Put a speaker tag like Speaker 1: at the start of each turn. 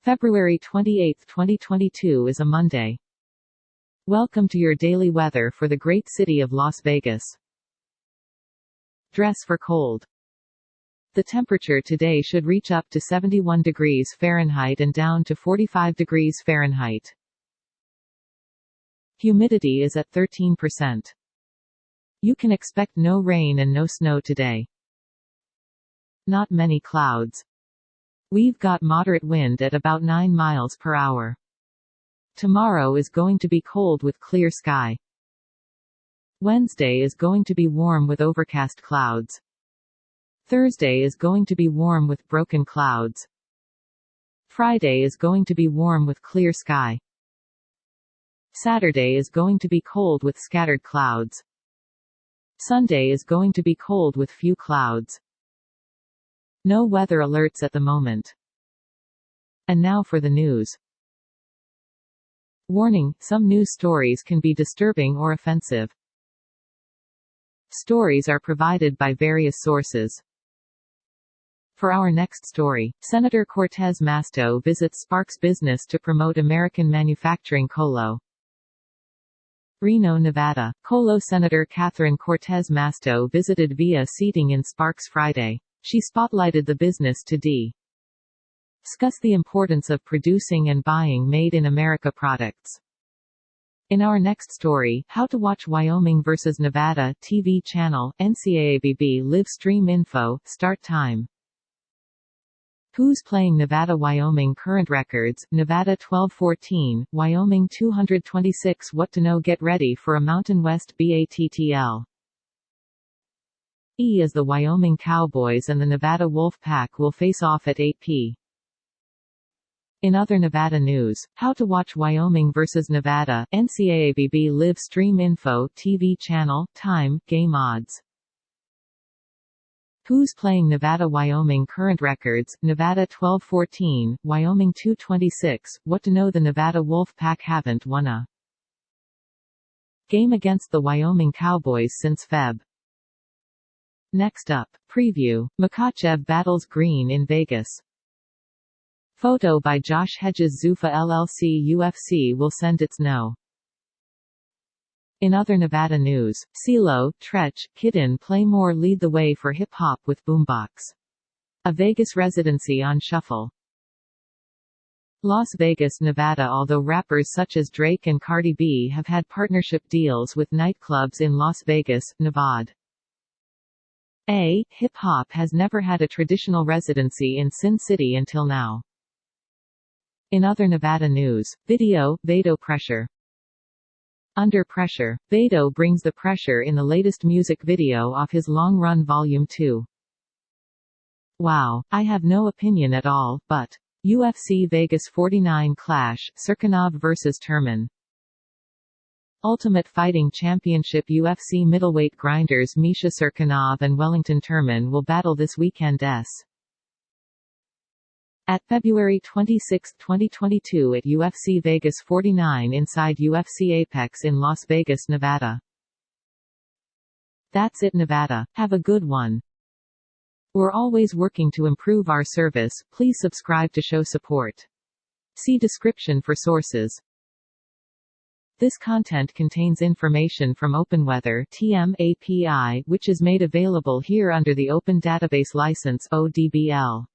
Speaker 1: February 28, 2022 is a Monday. Welcome to your daily weather for the great city of Las Vegas. Dress for cold. The temperature today should reach up to 71 degrees Fahrenheit and down to 45 degrees Fahrenheit. Humidity is at 13%. You can expect no rain and no snow today. Not many clouds. We've got moderate wind at about 9 miles per hour. Tomorrow is going to be cold with clear sky. Wednesday is going to be warm with overcast clouds. Thursday is going to be warm with broken clouds. Friday is going to be warm with clear sky. Saturday is going to be cold with scattered clouds. Sunday is going to be cold with few clouds. No weather alerts at the moment. And now for the news. Warning: some news stories can be disturbing or offensive. Stories are provided by various sources. For our next story, Senator Cortez Masto visits Sparks business to promote American manufacturing KOLO. Reno, Nevada. KOLO Senator Catherine Cortez Masto visited via seating in Sparks Friday. She spotlighted the business to discuss the importance of producing and buying Made in America products. In our next story, how to watch Wyoming vs. Nevada TV channel, NCAAB live stream info, start time. Who's playing Nevada-Wyoming current records, Nevada 1214, Wyoming 226. What to know. Get ready for a Mountain West battle. As the Wyoming Cowboys and the Nevada Wolf Pack will face off at 8 p.m. In other Nevada news, how to watch Wyoming vs. Nevada, NCAAB live stream info, TV channel, time, game odds. Who's playing Nevada-Wyoming current records, Nevada 1214, Wyoming 226. What to know. The Nevada Wolf Pack haven't won a game against the Wyoming Cowboys since Feb. Next up, preview: Makhachev battles Green in Vegas. Photo by Josh Hedges. Zuffa LLC. UFC will send its no. In other Nevada news, CeeLo, Treach, Kidden Play More lead the way for hip-hop with BOOMBOX. A Vegas residency on shuffle. Las Vegas, Nevada. Although rappers such as Drake and Cardi B have had partnership deals with nightclubs in Las Vegas, Nevada, hip-hop has never had a traditional residency in Sin City until now. In other Nevada news, video, Vado Pressure. Under Pressure, Vado brings the pressure in the latest music video off his Long Run Volume 2. Wow, I have no opinion at all, but UFC Vegas 49 clash, Serkinov vs. Turman. Ultimate Fighting Championship UFC middleweight grinders Misha Serkinov and Wellington Turman will battle this weekend at February 26, 2022 at UFC Vegas 49 inside UFC Apex in Las Vegas, Nevada. That's it, Nevada. Have a good one. We're always working to improve our service. Please subscribe to show support. See description for sources. This content contains information from OpenWeather (TM) API, which is made available here under the Open Database License (ODBL).